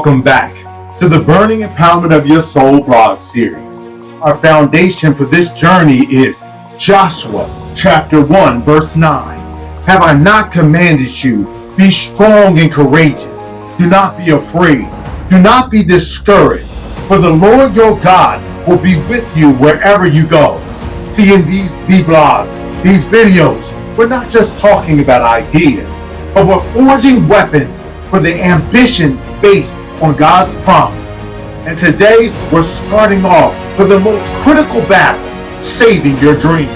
welcome back to the Burning Empowerment of Your Soul blog series. Our foundation for this journey is Joshua chapter 1 verse 9. Have I not commanded you? Be strong and courageous. Do not be afraid. Do not be discouraged. For the Lord your God will be with you wherever you go. See, in these blogs, these videos, we're not just talking about ideas, but we're forging weapons for the ambition based on God's promise. And today we're starting off with the most critical battle, saving your dream.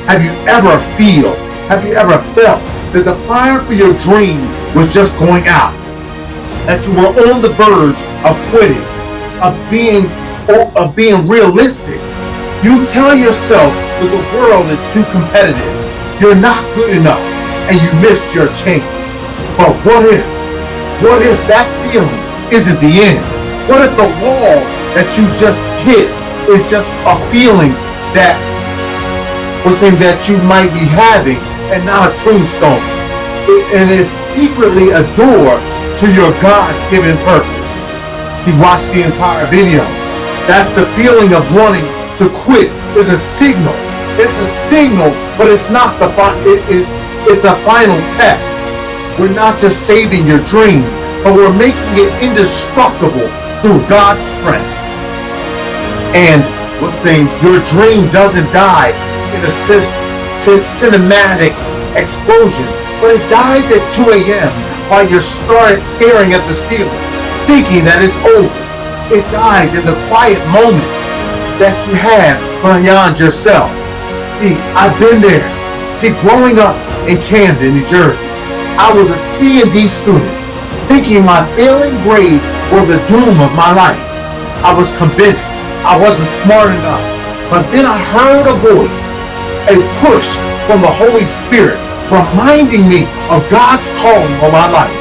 Have you ever felt that the fire for your dream was just going out? That you were on the verge of quitting, of being realistic? You tell yourself that the world is too competitive, you're not good enough, and you missed your chance. But what if that feeling isn't the end? What if the wall that you just hit is just a feeling that you might be having and not a tombstone? And it's secretly a door to your God-given purpose. See, watch the entire video. That's the feeling of wanting to quit is a signal. It's a signal, but it's not it's a final test. We're not just saving your dream, but we're making it indestructible through God's strength. And we're saying your dream doesn't die in a cinematic explosion, but it dies at 2 a.m. while you're staring at the ceiling, thinking that it's over. It dies in the quiet moments that you have beyond yourself. See, I've been there. See, growing up in Camden, New Jersey, I was a C&D student, thinking my failing grades were the doom of my life. I was convinced I wasn't smart enough, but then I heard a voice, a push from the Holy Spirit, reminding me of God's calling on my life.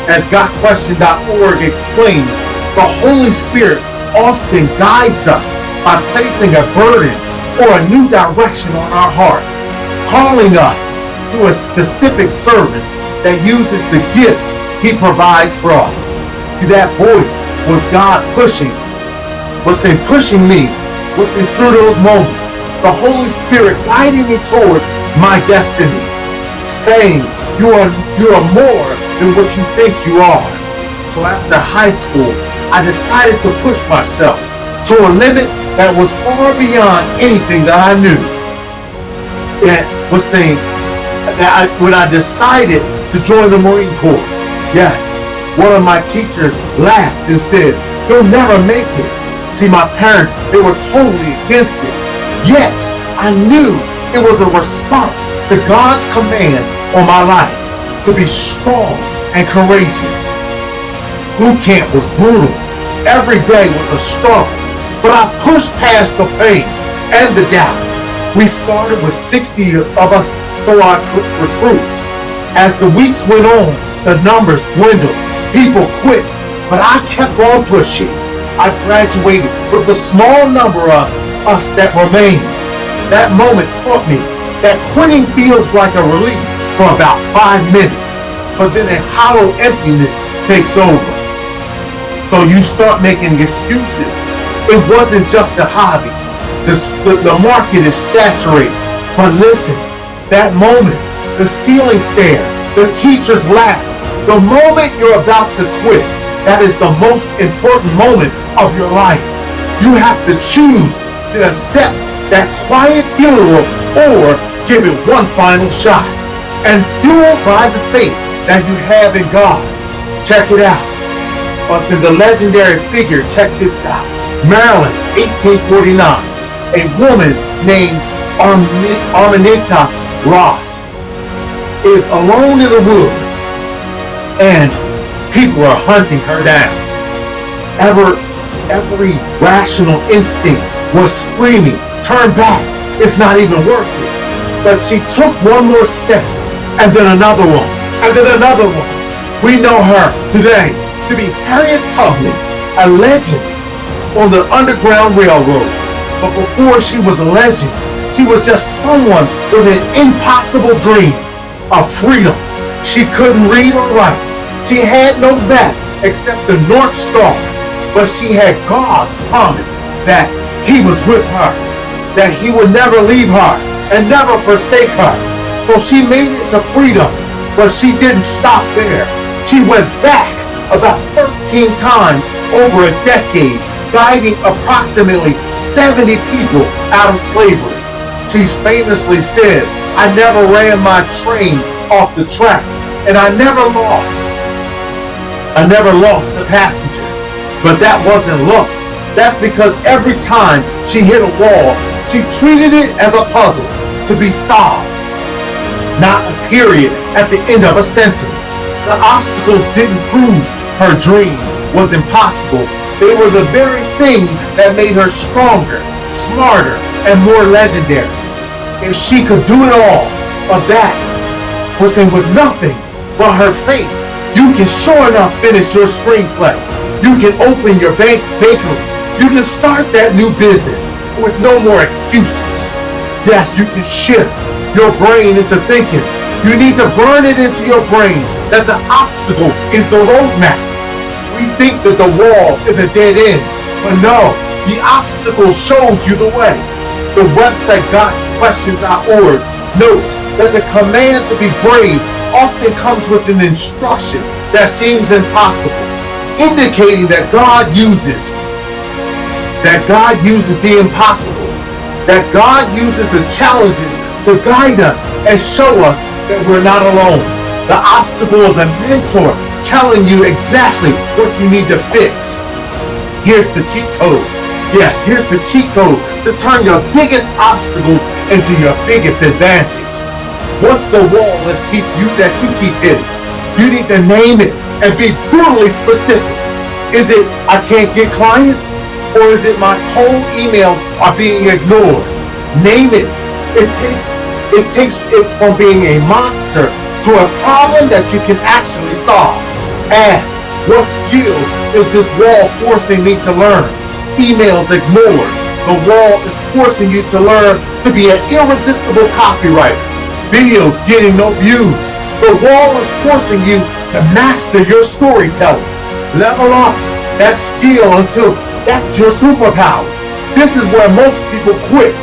As GotQuestion.org explains, the Holy Spirit often guides us by placing a burden or a new direction on our hearts, calling us to a specific service that uses the gifts He provides for us. See, that voice was God pushing me through those moments. The Holy Spirit guiding me towards my destiny, saying, you are more than what you think you are. So after high school, I decided to push myself to a limit that was far beyond anything that I knew. When I decided to join the Marine Corps, yes, one of my teachers laughed and said, "You'll never make it." See, my parents, they were totally against it. Yet, I knew it was a response to God's command on my life to be strong and courageous. Boot camp was brutal. Every day was a struggle. But I pushed past the pain and the doubt. We started with 60 of us our recruits. As the weeks went on, the numbers dwindled. People quit, but I kept on pushing. I graduated with the small number of us that remained. That moment taught me that quitting feels like a relief for about 5 minutes, but then a hollow emptiness takes over. So you start making excuses. It wasn't just a hobby. The market is saturated. But listen, that moment, the ceiling stare, the teacher's laugh, the moment you're about to quit, that is the most important moment of your life. You have to choose to accept that quiet funeral or give it one final shot. And fueled by the faith that you have in God. Check it out. In the legendary figure, check this out. Maryland, 1849, a woman named Arminta Ross is alone in the woods, and people are hunting her down. Every rational instinct was screaming, "Turn back, it's not even worth it." But she took one more step, and then another one, and then another one. We know her today to be Harriet Tubman, a legend on the Underground Railroad. But before she was a legend, she was just someone with an impossible dream of freedom. She couldn't read or write. She had no map except the North Star, but she had God's promise that he was with her, that he would never leave her and never forsake her. So she made it to freedom, but she didn't stop there. She went back about 13 times over a decade, guiding approximately 70 people out of slavery. She's famously said, "I never ran my train off the track, and I never lost a passenger." But that wasn't luck. That's because every time she hit a wall, she treated it as a puzzle to be solved, not a period at the end of a sentence. The obstacles didn't prove her dream was impossible. They were the very thing that made her stronger, smarter, and more legendary. If she could do it all, but that was with nothing but her faith, you can sure enough finish your screenplay. You can open your bakery. You can start that new business with no more excuses. Yes, you can shift your brain into thinking. You need to burn it into your brain that the obstacle is the roadmap. We think that the wall is a dead end, but no, the obstacle shows you the way. The website gotquestions.org notes that the command to be brave often comes with an instruction that seems impossible, indicating that God uses the impossible, that God uses the challenges to guide us and show us that we're not alone. The obstacle is a mentor telling you exactly what you need to fix. Here's the cheat code. Yes, here's the cheat code to turn your biggest obstacle into your biggest advantage. What's the wall that you keep hitting? You need to name it and be brutally specific. Is it I can't get clients? Or is it my cold emails are being ignored? Name it. It takes it from being a monster to a problem that you can actually solve. Ask, what skills is this wall forcing me to learn? Emails ignored. The wall is forcing you to learn to be an irresistible copywriter. Videos getting no views. The wall is forcing you to master your storytelling. Level up that skill until that's your superpower. This is where most people quit.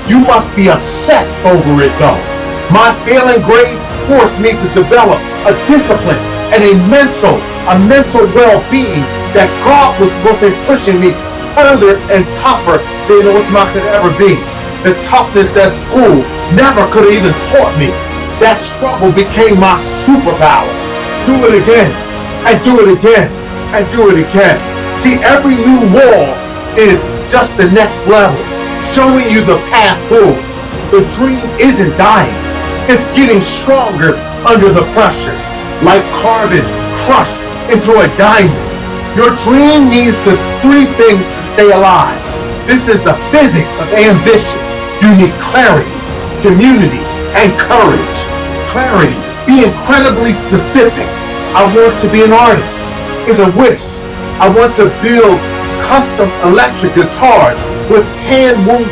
You must be obsessed over it though. My failing grades forced me to develop a discipline and a mental well-being that God was pushing me further and tougher than I could ever be. The toughness that school never could have even taught me. That struggle became my superpower. Do it again, and do it again, and do it again. See, every new wall is just the next level, showing you the path forward. The dream isn't dying. It's getting stronger under the pressure, like carbon crushed into a diamond. Your dream needs the three things to stay alive. This is the physics of ambition. You need clarity, community, and courage. Clarity, be incredibly specific. I want to be an artist, is a wish. I want to build custom electric guitars with hand-wound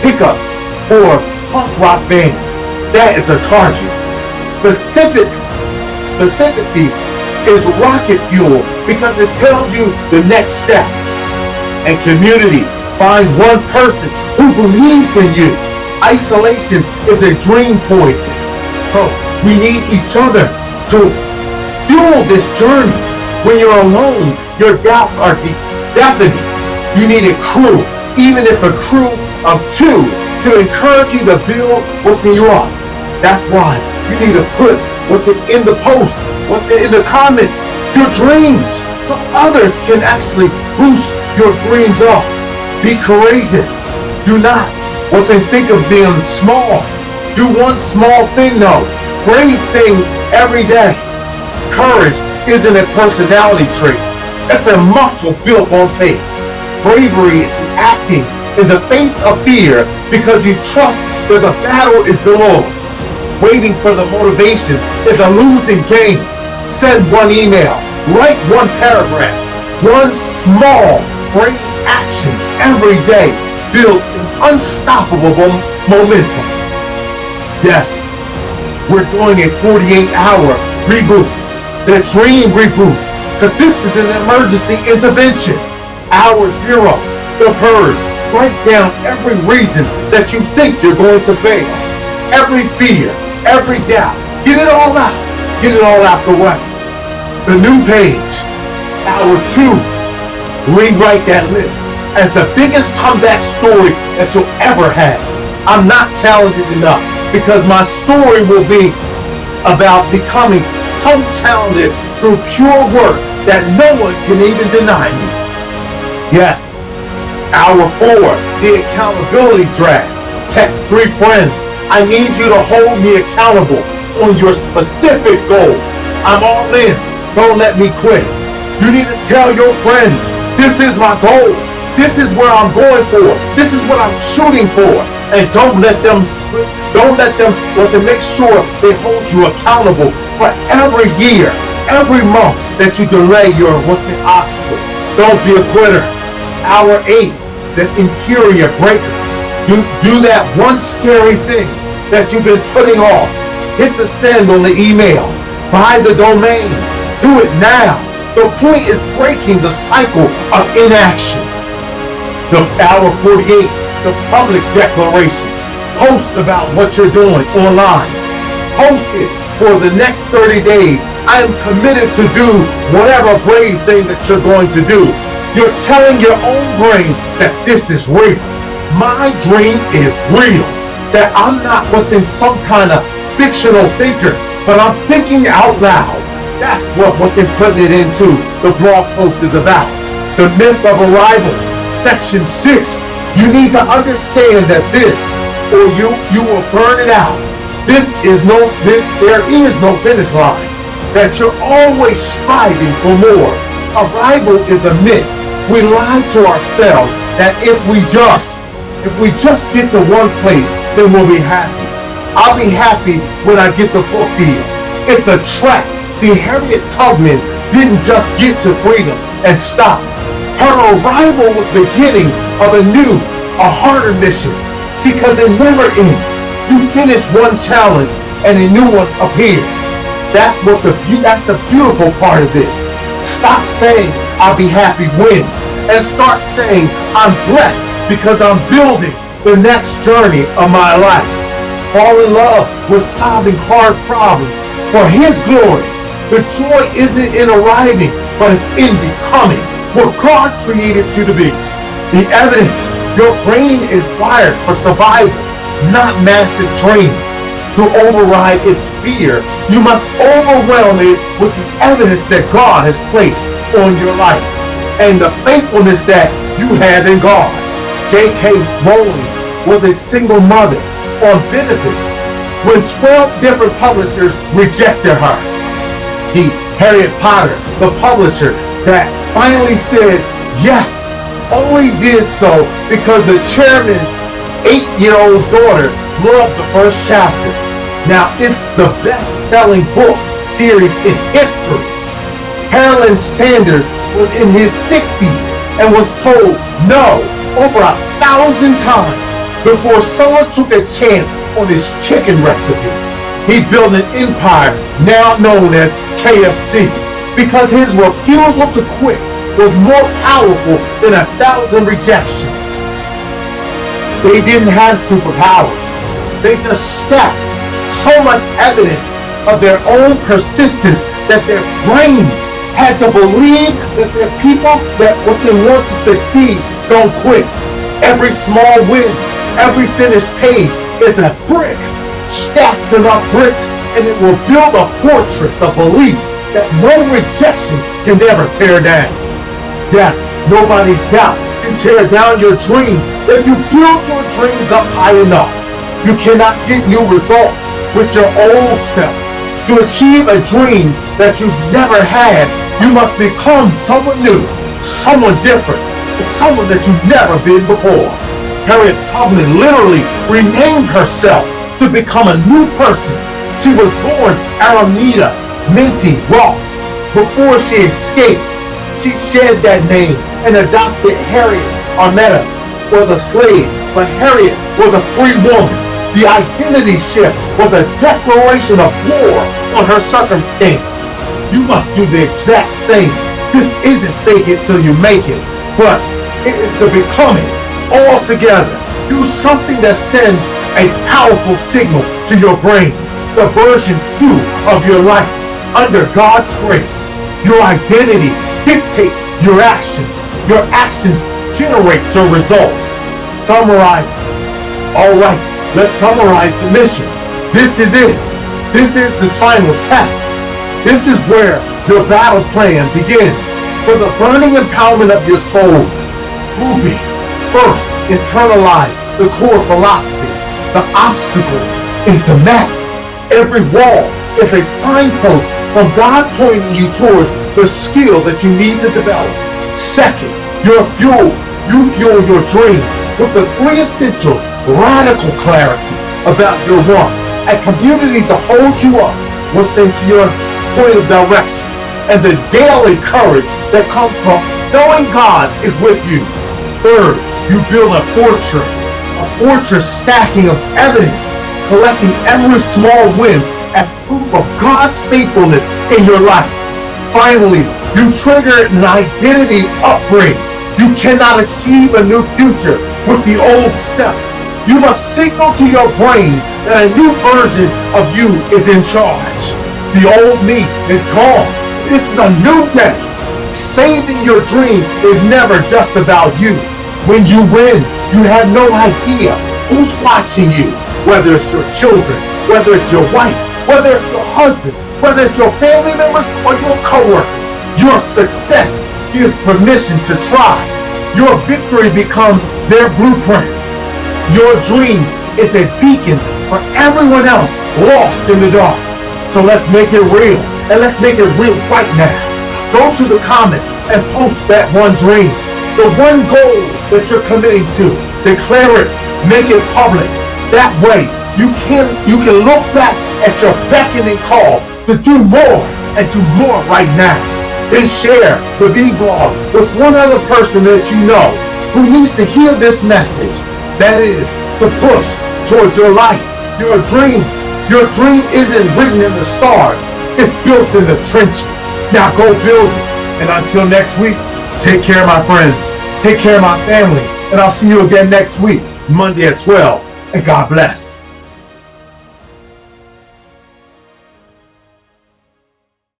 pickups or punk rock bands. That is a target. Specificity is rocket fuel because it tells you the next step. And community, find one person who believes in you. Isolation is a dream poison. So we need each other to fuel this journey. When you're alone, your doubts are deafening. You need a crew, even if a crew of two, to encourage you to build what's in you up. That's why you need to put what's in the post, what's in the comments, your dreams, so others can actually boost your dreams up. Be courageous. Do not think of being small. Do one small thing though. Brave things every day. Courage isn't a personality trait. It's a muscle built on faith. Bravery is acting in the face of fear because you trust that the battle is the Lord's. Waiting for the motivation is a losing game. Send one email. Write one paragraph. One small brave action every day builds an unstoppable momentum. Yes, we're doing a 48-hour reboot. The Dream Reboot because this is an emergency intervention. Hour 0, the purge. Write down every reason that you think you're going to fail. Every fear, every doubt. Get it all out. Get it all out the way. The new page. Hour 2, rewrite that list as the biggest comeback story that you'll ever have. I'm not talented enough because my story will be about becoming so talented through pure work that no one can even deny me. Yes. Hour 4, the accountability draft. Text 3 friends. I need you to hold me accountable on your specific goal. I'm all in. Don't let me quit. You need to tell your friends, this is my goal. This is where I'm going for. This is what I'm shooting for. And don't let them want to make sure they hold you accountable for every year, every month that you delay your obstacle. Don't be a quitter. Hour 8, the interior breaker. Do that one scary thing that you've been putting off. Hit the send on the email. Buy the domain. Do it now. The point is breaking the cycle of inaction. The hour 48, the public declaration. Post about what you're doing online. Post it for the next 30 days. I am committed to do whatever brave thing that you're going to do. You're telling your own brain that this is real. My dream is real. That I'm not what's in some kind of fictional thinker, but I'm thinking out loud. That's what what's in putting it into the blog post is about. The myth of arrival. Section 6, you need to understand that this, or you will burn it out. There is no finish line. That you're always striving for more. Arrival is a myth. We lie to ourselves that if we just get to one place, then we'll be happy. I'll be happy when I get the book deal. It's a trap. See, Harriet Tubman didn't just get to freedom and stop. Her arrival was the beginning of a harder mission. See, because it never ends. You finish one challenge and a new one appears. That's the beautiful part of this. Stop saying, I'll be happy when, and start saying, I'm blessed because I'm building the next journey of my life. Fall in love with solving hard problems for His glory. The joy isn't in arriving, but it's in becoming what God created you to be. The evidence, your brain is wired for survival, not massive training. To override its fear, you must overwhelm it with the evidence that God has placed on your life and the faithfulness that you have in God. J.K. Rowling was a single mother on benefits when 12 different publishers rejected her. Harriet Potter, the publisher that finally said yes, only did so because the chairman's 8-year-old daughter loved the first chapter. Now it's the best-selling book series in history. Harlan Sanders was in his 60s and was told no over 1,000 times before someone took a chance on his chicken recipe. He built an empire now known as KFC because his refusal to quit was more powerful than 1,000 rejections. They didn't have superpowers. They just stacked so much evidence of their own persistence that their brains had to believe that their people that what they want to succeed don't quit. Every small win, every finished page is a brick. Stack enough bricks and it will build a fortress of belief that no rejection can ever tear down. Yes, nobody's doubt can tear down your dreams if you build your dreams up high enough. You cannot get new results with your old self. To achieve a dream that you've never had, you must become someone new, someone different, someone that you've never been before. Harriet Tubman literally renamed herself to become a new person. She was born Aramita Minty Ross. Before she escaped, she shed that name and adopted Harriet. Armetta was a slave, but Harriet was a free woman. The identity shift was a declaration of war on her circumstance. You must do the exact same. This isn't fake it till you make it, but it is the becoming all together. Do something that sends a powerful signal to your brain, the version 2 of your life under God's grace. Your identity dictates your actions. Your actions generate your results. Summarize. All right, let's summarize the mission. This is it. This is the final test. This is where your battle plan begins. For the burning empowerment of your soul, movie. First, internalize the core philosophy. The obstacle is the map. Every wall is a signpost from God pointing you towards the skill that you need to develop. Second, your fuel. You fuel your dream with the 3 essentials: radical clarity about your want, a community to hold you up with your point of direction, and the daily courage that comes from knowing God is with you. Third, you build a fortress stacking of evidence, collecting every small win as proof of God's faithfulness in your life. Finally, you trigger an identity upgrade. You cannot achieve a new future with the old stuff. You must signal to your brain that a new version of you is in charge. The old me is gone. This is a new day. Saving your dream is never just about you. When you win, you have no idea who's watching you, whether it's your children, whether it's your wife, whether it's your husband, whether it's your family members or your coworkers. Your success gives permission to try. Your victory becomes their blueprint. Your dream is a beacon for everyone else lost in the dark. So let's make it real, and let's make it real right now. Go to the comments and post that one dream, the one goal that you're committing to. Declare it, make it public. That way, you can look back at your beckoning call to do more and do more right now. Then share the vlog with one other person that you know who needs to hear this message. That is to push towards your life, your dreams. Your dream isn't written in the stars. It's built in the trenches. Now go build it. And until next week, take care, my friends. Take care of my family. And I'll see you again next week, Monday at 12. And God bless.